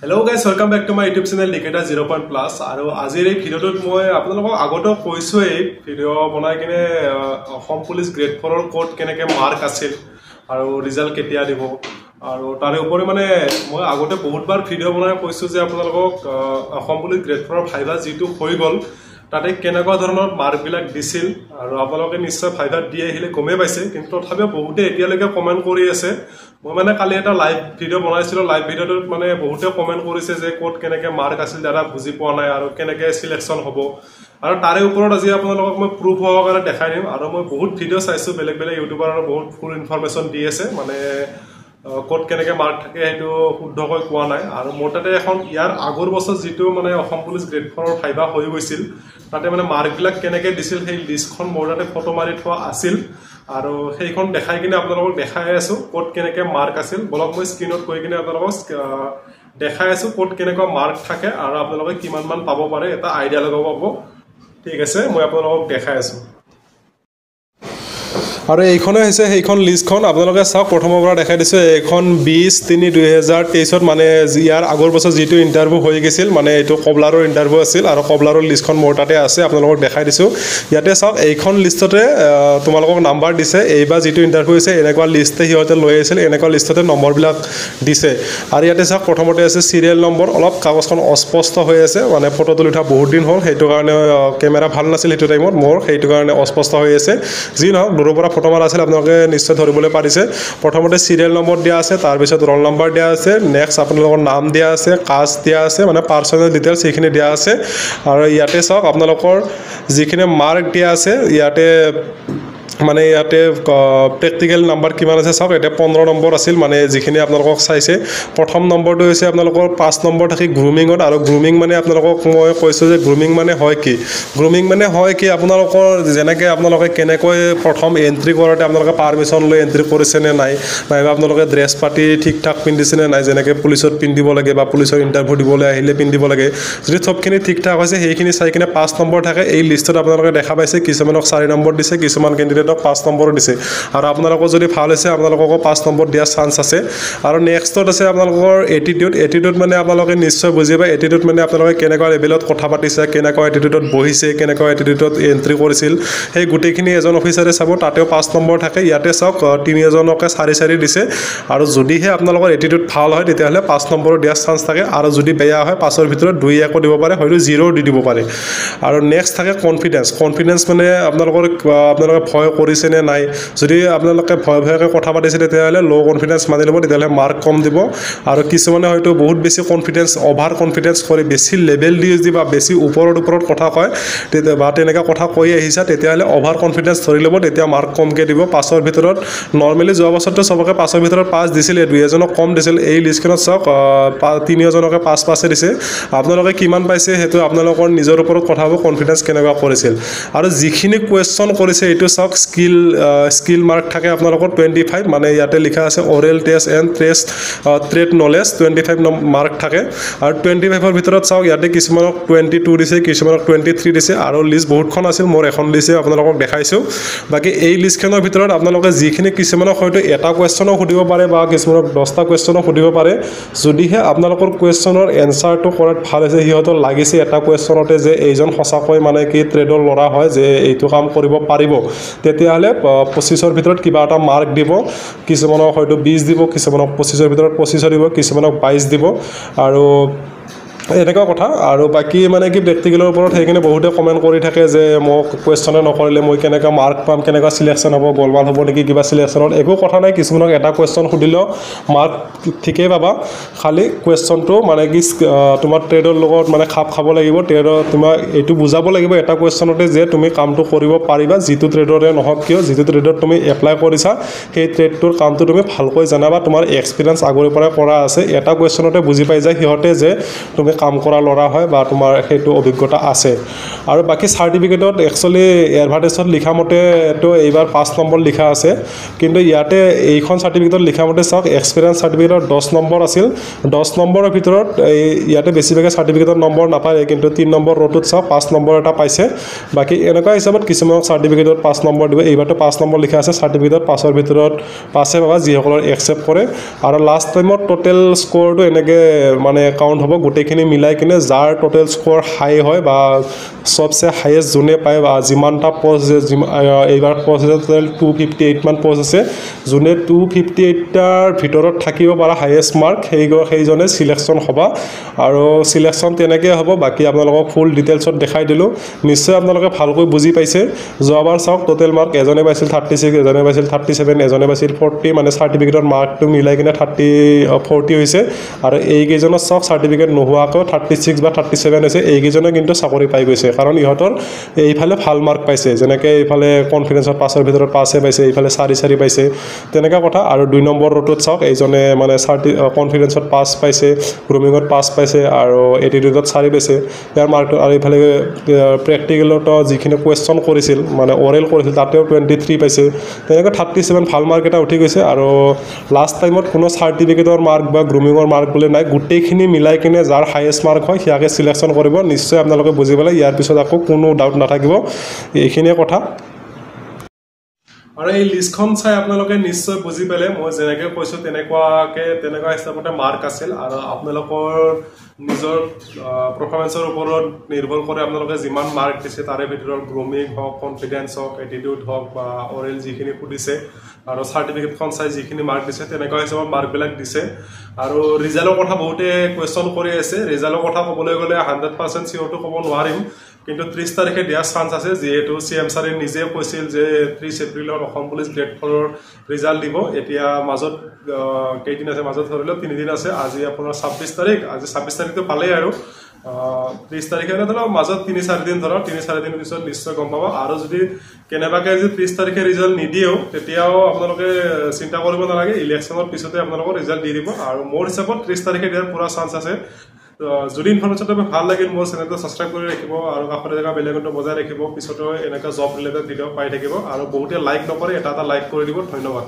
Hello guys, welcome back to my YouTube channel Diketa 0.plus আৰু আজিৰ এই ভিডিওটোত মই আপোনালোকক আগতে কৈছো এই ভিডিও বনাই কিনে অসম পুলিচ গ্ৰেড 4 ৰ কোড কেনেকৈ মাৰ্ক আছিল আৰু ৰিজাল্ট কেতিয়া দিব আৰু তাৰে ওপৰে মানে মই আগতে বহুতবাৰ ভিডিও বনাই কৈছো যে আপোনালোকক অসম পুলিচ গ্ৰেড 4 ৰ ফাইভা যেটো হৈ গল তাতে কেনেকুৱা ধৰণৰ মাৰ্ক বিলাক দিছিল আৰু আপোনালোকে নিশ্চয় ফাইভা দি আহিলে গমে পাইছে কিন্তু তথাপিও বহুতে এতিয়ালৈকে কমেন্ট কৰি আছে মই মানে কালি এটা লাইভ ভিডিও বনাইছিলো লাইভ ভিডিওটোত মানে বহুতে কমেন্ট কৰিছে যে কোড কেনেকৈ মাৰ্ক আছিল দাদা বুজি পোৱা নাই আৰু কেনেকৈ সিলেকশন হ'ব আৰু তাৰে ওপৰত আজি আপোনালোকক মই প্ৰুফ সহকাৰে দেখাই দিম আৰু মই বহুত ভিডিও চাইছো বেলেগ বেলেগ ইউটিউবাৰৰ বহুত ফুল ইনফৰমেশন দি আছে মানে কোড কেনেকৈ মাৰ্ক থাকে হেতু শুদ্ধকৈ কোৱা নাই আৰু মোৰ তাতে এখন ইয়াৰ আগৰ বছৰ যেটো মানে অসম পুলিচ গ্ৰেড 4 ৰ ফাইভা হৈ গৈছিল তাতে মানে মাৰ্ক বিলাক কেনেকৈ দিছিল সেই লিষ্টখন মোৰ তাতে ফটো মাৰি থোৱা আছিল আৰু সেইখন দেখাই কিনে আপোনালোকক দেখাই আছো কোড কেনেকৈ মাৰ্ক আছিল বলক মই স্ক্ৰিনত কৈ কিনে আপোনালোকক দেখাই আছো কোড কেনেকৈ মাৰ্ক থাকে আৰু আপোনালোকে কিমান মান পাব পাৰে এটা আইডিয়া লগাব পাব ঠিক আছে মই আপোনালোকক দেখাই আছো আৰু এইখনে হৈছে সেইখন লিষ্টখন আপোনালোকে চাওক প্ৰথমৰ পৰা দেখাই দিছো এখন 20/3/2023 মানে ইয়াৰ আগৰ বছৰ যেটো ইন্টাৰভিউ হৈ গৈছিল মানে এটো কবলাৰৰ ইন্টাৰভিউ আছিল আৰু কবলাৰৰ লিষ্টখন মোৰ তাতে আছে আপোনালোকক দেখাই দিছো ইয়াতে চাওক এইখন লিষ্টতে তোমালোকক নাম্বাৰ দিছে এইবাৰ যেটো ইন্টাৰভিউ হৈছে এনেকুৱা লিষ্টে হিয়তে লৈ আছিল এনেকুৱা লিষ্টতে নম্বৰবিলাক দিছে আৰু ইয়াতে চাওক প্ৰথমতে আছে সিৰিয়েল নম্বৰ অলপ কাগজখন অস্পষ্ট হৈ আছে মানে ফটো তুলি উঠা বহুত দিন হ'ল হেতু কাৰণে ক্যামেৰা ভাল নাছিল হেতু টাইমত মোৰ হেতু কাৰণে অস্পষ্ট হৈ আছে যি নহওক দূৰৰ পৰা ফটো মাৰা আছিল আপোনালোকে নিশ্চয় ধৰিবলৈ পাৰিছে প্ৰথমতে সিৰিয়েল নম্বৰ দিয়া আছে তাৰ পিছত ৰোল নম্বৰ দিয়া আছে নেক্সট আপোনালোকৰ নাম দিয়া আছে কাষ্ট দিয়া আছে মানে পাৰ্সোনাল ডিটেইলছ এইখিনি দিয়া আছে আৰু ইয়াতে চাওক আপোনালোকৰ যিখিনি মাৰ্ক দিয়া আছে ইয়াতে মানে ইয়াতে প্ৰেক্টিক্যাল নাম্বাৰ কিমান আছে চাওক এটা 15 নম্বৰ আছিল মানে যিখিনি আপোনালোকক চাইছে প্ৰথম নম্বৰটো হৈছে আপোনালোকৰ 5 নম্বৰ থাকি গ্ৰুমিংত আৰু গ্ৰুমিং মানে আপোনালোকক মই কৈছো যে গ্ৰুমিং মানে হয় কি আপোনালোকৰ যেনেকৈ আপোনালোকে কেনেকৈ প্ৰথম এন্ট্ৰি কৰতে আপোনালোকে পাৰমিশন লৈ এন্ট্ৰি কৰিছে নে নাই নাইবা আপোনালোকে ড্ৰেছ পাতি ঠিক ঠাক পিন্ধিছে নে নাই যেনেকৈ পুলিচত পিন্ধিব লাগে বা পুলিচৰ ইন্টাৰভিউ দিবলৈ আহিলে পিন্ধিব লাগে যদি সবখিনি ঠিক ঠাক হৈছে সেইখিনি চাই কিনে 5 নম্বৰ থাকে এই লিষ্টত আপোনালোকে দেখা পাইছে কিছুমানক 4 নম্বৰ দিছে কিছুমান কেণ্ডিডেট 5 নম্বৰ দিছে আৰু আপোনালোকৰ যদি ভাল হৈছে আপোনালোকক 5 নম্বৰ দিয়া চান্স আছে আৰু নেক্সটত আছে আপোনালোকৰ এটিটিউড মানে আপোনালোকে নিশ্চয় বুজিবা এটিটিউড মানে আপোনালোকে কেনেকুৱা লেভেলত কথা পাতিছে কেনেকুৱা এটিটিউডত বহিছে কেনেকুৱা এটিটিউডত এন্ট্ৰি কৰিছিল সেই গুটেখিনি এজন অফিচাৰে চাব তাতেও 5 নম্বৰ থাকে ইয়াতে চাওক তিনিজনকে 4 দিছে আৰু যদিহে আপোনালোকৰ এটিটিউড ভাল হয় তেতিয়াহলে 5 নম্বৰ দিয়া চান্স থাকে আৰু যদি বেয়া হয় 5ৰ ভিতৰত 2 দিব পাৰে হয়তো 0 দি দিব পাৰে আৰু নেক্সট থাকে কনফিডেন্স মানে আপোনালোকে ভয় কৰিছে নে নাই যদি আপোনালোকে ভয়কে কথা পাতিছে তেতিয়াহলে লো কনফিডেন্স মানি লব তেতিয়াহলে মাৰ্ক কম দিব আৰু কিছুমানে হয়তো বহুত বেছি কনফিডেন্স অভাৰ কনফিডেন্স কৰি বেছি লেভেল দি বা বেছি ওপৰত কথা কয় তেতিয়া বা তেনেকা কথা কৈ আহিছা তেতিয়াহলে অভাৰ কনফিডেন্স ধৰি লব তেতিয়া মাৰ্ক কমকে দিব 5ৰ ভিতৰত নৰমালি যোৱা বছৰটো সবকে 5ৰ ভিতৰত 5 দিছিল দুইজনক কম দিছিল এই লিষ্টখনত চাওক তিনিজনকে 5 দিছে আপোনালোকে কিমান পাইছে হেতু আপোনালোকৰ নিজৰ ওপৰত কথা হ'ব কনফিডেন্স কেনেকুৱা কৰিছিল আৰু যিখিনি কোৱেশ্চন কৰিছে এটো চাওক স্কিল মাৰ্ক থাকে আপোনালোকৰ 25 মানে ইয়াতে লিখা আছে oral test and trade knowledge 25 mark থাকে আৰু 25ৰ ভিতৰত চাওক ইয়াতে কিছুমানক 22 দিছে কিছুমানক 23 দিছে আৰু লিষ্ট বহুতখন আছিল মোৰ এখন লিষ্টে আপোনালোকক দেখাইছো বাকি এই লিষ্টখনৰ ভিতৰত আপোনালোকে যিখিনি কিছুমানক হয়তো এটা কোৱেশ্চনও সুধিব পাৰে বা কিছুমানক 10টা কোৱেশ্চনও সুধিব পাৰে যদিহে আপোনালোকৰ কোৱেশ্চনৰ এনসাৰটো কৰাত ভাল হৈছে হিয়তৰ লাগিছে এটা কোৱেশ্চনতে যে এইজন সঁচাকৈ মানে কি ট্ৰেডৰ লৰা হয় যে এইটো কাম কৰিব পাৰিব তেতিয়াহলে 25ৰ ভিতৰত কিবা এটা মাৰ্ক দিব কিছুমানক হয়তো 20 দিব কিছুমানক 25ৰ ভিতৰত 25 দিব কিছুমানক 22 দিব আৰু এনেকুৱা কথা আৰু বাকি মানে কি প্ৰেক্টিকেলৰ ওপৰত হেকিনে বহুতে কমেন্ট কৰি থাকে যে মোক কোৱেশ্চনে নকৰিলে মই কেনেকা মাৰ্ক পাম কেনেকা সিলেকশন হ'ব গোলমাল হ'ব নেকি কিবা সিলেকশনত একো কথা নাই কিছুমানক এটা কোৱেশ্চন সুধিলো মাৰ্ক ঠিকই পাবা খালি কোৱেশ্চনটো মানে কি তোমাৰ ট্ৰেডৰ লগত মানে খাপ খাব লাগিব ট্ৰেডৰ তোমাৰ এটো বুজাব লাগিব এটা কোৱেশ্চনতে যে তুমি কামটো কৰিব পাৰিবা যেটো ট্ৰেডৰে নহক কিয় যেটো ট্ৰেডত তুমি এপ্লাই কৰিছা সেই ট্ৰেডটোৰ কামটো তুমি ভালকৈ জানাবা তোমাৰ এক্সপেৰিয়েন্স আগৰে পৰা কৰা আছে এটা কোৱেশ্চনতে বুজি পাই যায় হিহতে যে তুমি কাম কৰা ল'ৰা হয় বা তোমাৰ সেইটো অভিজ্ঞতা আছে আৰু বাকী চাৰ্টিফিকেটত একচুৱেলি এডভাৰ্টাইজত লিখা মতে এইটো এইবাৰ 5 নম্বৰ লিখা আছে কিন্তু ইয়াতে এইখন চাৰ্টিফিকেটত লিখা মতে চাওক এক্সপিৰিয়েঞ্চ চাৰ্টিফিকেটত 10 নম্বৰ আছিল 10 নম্বৰৰ ভিতৰত ইয়াতে বেছিভাগে চাৰ্টিফিকেটৰ নম্বৰ নাপায় কিন্তু 3 নম্বৰ ৰটোত চাওক 5 নম্বৰ এটা পাইছে বাকি এনেকুৱা হিচাপত কিছুমান চাৰ্টিফিকেটত 5 নম্বৰ দিব এইবাৰটো 5 নম্বৰ লিখা আছে চাৰ্টিফিকেটত 5ৰ ভিতৰত 5 পাবা যিসকলৰ একচেপ্ট কৰে আৰু লাষ্ট টাইমত টোটেল স্কোৰটো এনেকৈ মানে কাউণ্ট হ'ব গোটেইখিনি মিলাই কিনে যাৰ টোটেল স্কোৰ হাই হয় বা সবচে হাইয়েষ্ট যোনে পায় বা যিমানটা পোষ্ট এইবাৰ পোষ্ট আছে টোটেল 258 মান পোষ্ট আছে যোনে 258টাৰ ভিতৰত থাকিব পৰা হাইয়েষ্ট মাৰ্ক সেইজনে সিলেকশ্যন হ'ব আৰু সিলেকশ্যন তেনেকৈ হ'ব বাকি আপোনালোকক ফুল ডিটেইলছত দেখাই দিলোঁ নিশ্চয় আপোনালোকে ভালকৈ বুজি পাইছে যোৱাবাৰ চাওক টোটেল মাৰ্ক এজনে পাইছিল 36 এজনে পাইছিল 37 এজনে পাইছিল 40 মানে চাৰ্টিফিকেটৰ মাৰ্কটো মিলাই কিনে 40 হৈছে আৰু এইকেইজনৰ চাওক চাৰ্টিফিকেট নোহোৱাকৈ 36 বা 37 হৈছে এইকেইজনে কিন্তু চাকৰি পাই গৈছে কাৰণ ইহঁতৰ এইফালে ভাল মাৰ্ক পাইছে যেনেকৈ এইফালে কনফিডেন্সত 5ৰ ভিতৰত 5 পাইছে এইফালে 4 পাইছে তেনেকুৱা কথা আৰু 2 নম্বৰ ৰোটত চাওক এইজনে মানে কনফিডেন্সত 5 পাইছে গ্ৰুমিঙত 5 পাইছে আৰু এটিটিউডত 4 পাইছে ইয়াৰ মাৰ্ক আৰু এইফালে প্ৰেক্টিকেলত যিখিনি কুৱেশ্যন কৰিছিল মানে অৰেল কৰিছিল তাতেও 23 পাইছে তেনেকৈ 37 ভাল মাৰ্ক এটা উঠি গৈছে আৰু লাষ্ট টাইমত কোনো চাৰ্টিফিকেটৰ মাৰ্ক বা গ্ৰুমিঙৰ মাৰ্ক বুলি নাই গোটেইখিনি মিলাই কিনে যাৰ হাইয়েষ্ট মাৰ্ক হয় সিয়াকে সিলেকশ্যন কৰিব নিশ্চয় আপোনালোকে বুজি পালে ইয়াৰ পিছত আকৌ কোনো ডাউট নাথাকিব এইখিনিয়ে কথা আৰু এই লিষ্টখন চাই আপোনালোকে নিশ্চয় বুজি পালে মই যেনেকৈ কৈছোঁ তেনেকুৱা হিচাপতে মাৰ্ক আছিল আৰু আপোনালোকৰ নিজৰ পাৰফৰ্মেন্সৰ ওপৰত নিৰ্ভৰ কৰে আপোনালোকে যিমান মাৰ্ক দিছে তাৰে ভিতৰত গ্ৰুমিং হওক কনফিডেন্স হওক এটিটিউড হওক বা অৰেল যিখিনি সুধিছে আৰু চাৰ্টিফিকেটখন চাই যিখিনি মাৰ্ক দিছে তেনেকুৱা হিচাপত মাৰ্কবিলাক দিছে আৰু ৰিজাল্টৰ কথা বহুতে কুৱেশ্যন কৰি আছে ৰিজাল্টৰ কথা ক'বলৈ গ'লে 100% চিয়ৰটো ক'ব নোৱাৰিম কিন্তু 30 তাৰিখে দিয়াৰ চান্স আছে যিহেতু CM ছাৰে নিজে কৈছিল যে 30 এপ্ৰিলত অসম পুলিচ গ্ৰেড 4ৰ ৰিজাল্ট দিব এতিয়া মাজত কেইদিন আছে মাজত ধৰিলে 3 দিন আছে আজি আপোনাৰ 26 তাৰিখ আজি 26 তাৰিখটো পালেই আৰু 30 তাৰিখে ধৰক মাজত 3-4 দিন ধৰক 3-4 দিন পিছত নিশ্চয় গম পাব আৰু যদি কেনেবাকৈ যদি 30 তাৰিখে ৰিজাল্ট নিদিয়েও তেতিয়াও আপোনালোকে চিন্তা কৰিব নালাগে ইলেকশ্যনৰ পিছতে আপোনালোকৰ ৰিজাল্ট দি দিব আৰু মোৰ হিচাপত 30 তাৰিখে দিয়াৰ পুৰা চান্স আছে যদি ইনফৰমেশ্যনটো ভাল লাগিল মোৰ চেনেলটো সাবস্ক্ৰাইব কৰি ৰাখিব আৰু কাষতে থকা বেল আইকনটো বজাই ৰাখিব পিছতো এনেকুৱা জব ৰিলেটেড ভিডিঅ' পাই থাকিব আৰু বহুতে লাইক নকৰে এটা লাইক কৰি দিব ধন্যবাদ